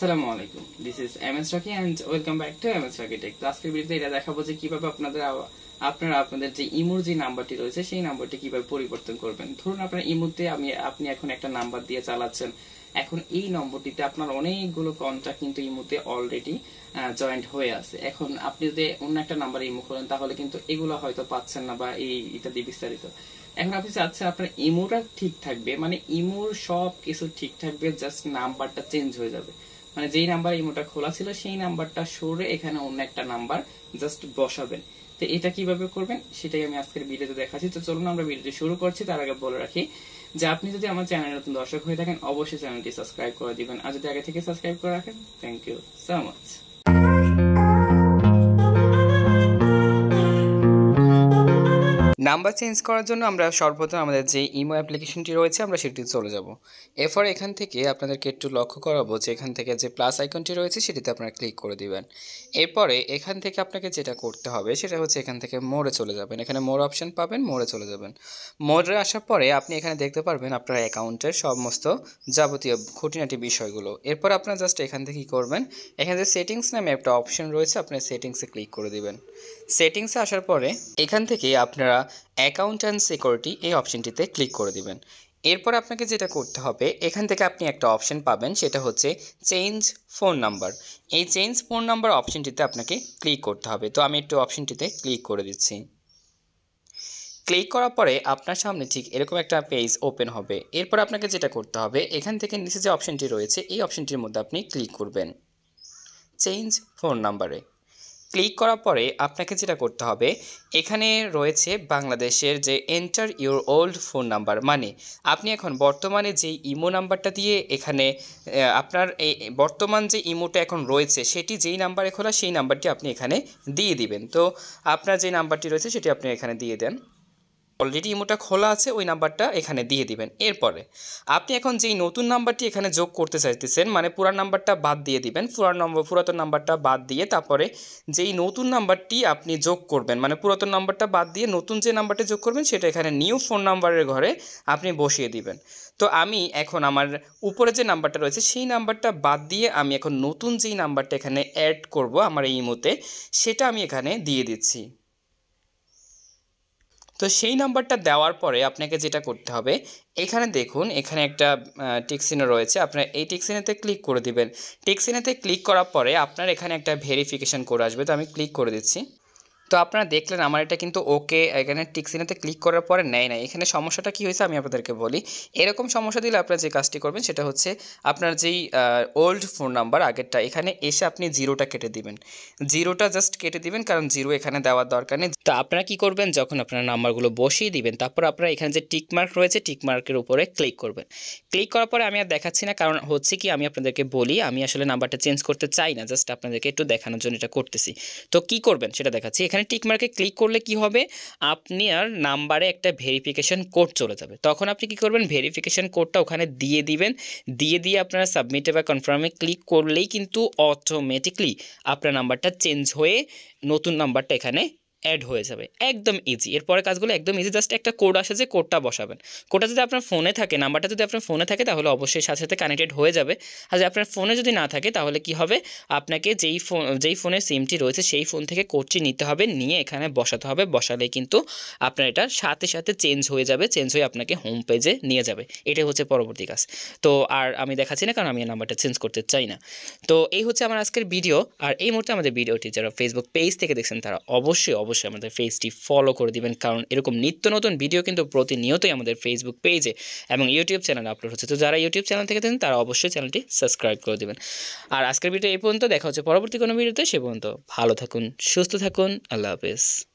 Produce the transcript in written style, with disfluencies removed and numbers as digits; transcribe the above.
আসসালামু আলাইকুম, this is MS Rocky and welcome back to MS Rocky tech. তো আজকের ভিডিওতে এটা দেখাবো যে কিভাবে আপনাদের যে ইমোর যে নাম্বারটি রয়েছে সেই নাম্বারটি কিভাবে পরিবর্তন করবেন। ধরুন আপনার ইমোতে আপনি এখন একটা নাম্বার দিয়ে চালাচ্ছেন, এখন এই নম্বরটিতে আপনার অনেকগুলো কন্টাক্ট কিন্তু ইমোতে অলরেডি জয়েন্ট হয়ে আছে। এখন আপনি যদি অন্য একটা নাম্বার ইমো করেন তাহলে কিন্তু এগুলো হয়তো পাচ্ছেন না বা এই ইত্যাদি বিস্তারিত। এখন আপনি চাচ্ছেন আপনার ইমোটা ঠিক থাকবে, মানে ইমোর সব কিছু ঠিক থাকবে, জাস্ট নাম্বারটা চেঞ্জ হয়ে যাবে। মানে যেই নাম্বার ইমোটা খোলা ছিল সেই নাম্বারটা সরে এখানে অন্য একটা নাম্বার জাস্ট বসাবেন। তো এটা কিভাবে করবেন সেটাই আমি আজকের ভিডিওতে দেখাচ্ছি। তো চলুন আমরা ভিডিওটি শুরু করছি। তার আগে বলে রাখি যে আপনি যদি আমার চ্যানেলে নতুন দর্শক হয়ে থাকেন অবশ্যই চ্যানেলটি সাবস্ক্রাইব করে দিবেন, আর যদি আগে থেকে সাবস্ক্রাইব করে রাখেন thank you so much. Number change করার জন্য আমরা সর্বপ্রথম আমাদের যে ইমো অ্যাপ্লিকেশনটি রয়েছে আমরা সেটি চলে যাব। এরপর এখান থেকে আপনাদেরকে একটু লক্ষ্য করাবো যে এখান থেকে যে প্লাস আইকনটি রয়েছে সেটিতে আপনারা ক্লিক করে দিবেন। এরপরে এখান থেকে আপনাকে যেটা করতে হবে সেটা হচ্ছে এখান থেকে মোড়ে চলে যাবেন। এখানে মোর অপশন পাবেন, মোড়ে চলে যাবেন। মোড়ে আসার পরে আপনি এখানে দেখতে পারবেন আপনার অ্যাকাউন্টের সমস্ত যাবতীয় খুঁটিনাটি বিষয়গুলো। এরপর আপনারা জাস্ট এখান থেকে কী করবেন, এখানে যে সেটিংস নামে একটা অপশন রয়েছে আপনি সেটিংসে ক্লিক করে দিবেন। সেটিংসে আসার পরে এখান থেকে আপনারা অ্যাকাউন্ট অ্যান্ড সিকিউরিটি এই অপশনটিতে ক্লিক করে দিবেন। এরপর আপনাকে যেটা করতে হবে এখান থেকে আপনি একটা অপশন পাবেন, সেটা হচ্ছে চেঞ্জ ফোন নাম্বার। এই চেঞ্জ ফোন নাম্বার অপশনটিতে আপনাকে ক্লিক করতে হবে। তো আমি একটু অপশনটিতে ক্লিক করে দিচ্ছি। ক্লিক করার পরে আপনার সামনে ঠিক এরকম একটা পেজ ওপেন হবে। এরপর আপনাকে যেটা করতে হবে এখান থেকে নিচে যে অপশনটি রয়েছে এই অপশনটির মধ্যে আপনি ক্লিক করবেন চেঞ্জ ফোন নাম্বারে। ক্লিক করার পরে আপনাকে যেটা করতে হবে এখানে রয়েছে বাংলাদেশের যে enter your old phone number, মানে আপনি এখন বর্তমানে যেই ইমো নাম্বারটা দিয়ে এখানে আপনার এই বর্তমান যে ইমোটা এখন রয়েছে সেটি যেই নাম্বারে খোলা সেই নাম্বারটি আপনি এখানে দিয়ে দিবেন। তো আপনার যে নাম্বারটি রয়েছে সেটি আপনি এখানে দিয়ে দেন। অলরেডি ইমোটা খোলা আছে ওই নাম্বারটা এখানে দিয়ে দিবেন। এরপরে আপনি এখন যেই নতুন নাম্বারটি এখানে যোগ করতে চাইতেছেন, মানে পুরান নাম্বারটা বাদ দিয়ে দিবেন, পুরাতন নাম্বারটা বাদ দিয়ে তারপরে যেই নতুন নাম্বারটি আপনি যোগ করবেন, মানে পুরাতন নাম্বারটা বাদ দিয়ে নতুন যে নাম্বারটি যোগ করবেন সেটা এখানে নিউ ফোন নাম্বারের ঘরে আপনি বসিয়ে দিবেন। তো আমি এখন আমার উপরে যে নাম্বারটা রয়েছে সেই নাম্বারটা বাদ দিয়ে আমি এখন নতুন যেই নাম্বারটা এখানে অ্যাড করব আমার এই ইমোতে সেটা আমি এখানে দিয়ে দিচ্ছি। তো সেই নাম্বারটা দেওয়ার পরে আপনাকে যেটা করতে হবে এখানে দেখুন এখানে একটা টিক চিহ্ন রয়েছে, আপনার এই টিক চিহ্নতে ক্লিক করে দিবেন। টিক চিহ্নতে ক্লিক করার পরে আপনার এখানে একটা ভেরিফিকেশন কোড আসবে, তো আমি ক্লিক করে দিচ্ছি। তো আপনারা দেখলেন আমার এটা কিন্তু ওকে, এখানে টিক চিহ্নতে ক্লিক করার পরে নেয় না। এখানে সমস্যাটা কী হয়েছে আমি আপনাদেরকে বলি। এরকম সমস্যা দিলে আপনারা যে কাজটি করবেন সেটা হচ্ছে আপনার যেই ওল্ড ফোন নাম্বার আগেরটা এখানে এসে আপনি জিরোটা কেটে দিবেন। জিরোটা জাস্ট কেটে দিবেন, কারণ জিরো এখানে দেওয়ার দরকার নেই। তো আপনারা কী করবেন, যখন আপনার নাম্বারগুলো বসিয়ে দিবেন তারপর আপনারা এখানে যে টিক মার্ক রয়েছে টিক মার্কের উপরে ক্লিক করবেন। ক্লিক করার পরে আমি আর দেখাচ্ছি না, কারণ হচ্ছে কি আমি আপনাদেরকে বলি আমি আসলে নাম্বারটা চেঞ্জ করতে চাই না, জাস্ট আপনাদেরকে একটু দেখানোর জন্য এটা করতেছি। তো কী করবেন সেটা দেখাচ্ছি। এখানে টিক মার্কে ক্লিক করলে কি হবে, আপনার নাম্বারে একটা ভেরিফিকেশন কোড চলে যাবে। তখন আপনি কি করবেন, ভেরিফিকেশন কোডটা ওখানে দিয়ে দিবেন। দিয়ে আপনারা সাবমিটে বা কনফার্মে ক্লিক করলেই কিন্তু অটোমেটিকলি আপনার নাম্বারটা চেঞ্জ হয়ে নতুন নাম্বারটা এখানে অ্যাড হয়ে যাবে। একদম ইজি, এরপরে কাজগুলো একদম ইজি। জাস্ট একটা কোড আসে যে কোডটা বসাবেন। কোডটা যদি আপনার ফোনে থাকে, নাম্বারটা যদি আপনার ফোনে থাকে তাহলে অবশ্যই সাথে সাথে কানেক্টেড হয়ে যাবে। আর যদি আপনার ফোনে যদি না থাকে তাহলে কি হবে, আপনাকে যেই ফোনের সিমটি রয়েছে সেই ফোন থেকে কোডটি নিতে হবে, নিয়ে এখানে বসাতে হবে। বসালে কিন্তু আপনার এটা সাথে সাথে চেঞ্জ হয়ে যাবে, চেঞ্জ হয়ে আপনাকে হোম পেজে নিয়ে যাবে। এটাই হচ্ছে পরবর্তী কাজ। তো আর আমি দেখাচ্ছি না, কারণ আমি নাম্বারটা চেঞ্জ করতে চাই না। তো এই হচ্ছে আমার আজকের ভিডিও। আর এই মুহূর্তে আমাদের ভিডিওটি যারা ফেসবুক পেজ থেকে দেখছেন তারা অবশ্যই আমাদের পেজটি ফলো করে দিবেন, কারণ এরকম নিত্য নতুন ভিডিও কিন্তু প্রতিনিয়তই আমাদের ফেসবুক পেজে এবং ইউটিউব চ্যানেলে আপলোড হচ্ছে। তো যারা ইউটিউব চ্যানেল থেকে দেখেন তারা অবশ্যই চ্যানেলটি সাবস্ক্রাইব করে দিবেন। আর আজকের ভিডিও এই পর্যন্ত, দেখা হচ্ছে পরবর্তী কোনো ভিডিওতে। সে পর্যন্ত ভালো থাকুন, সুস্থ থাকুন, আল্লাহ হাফেজ।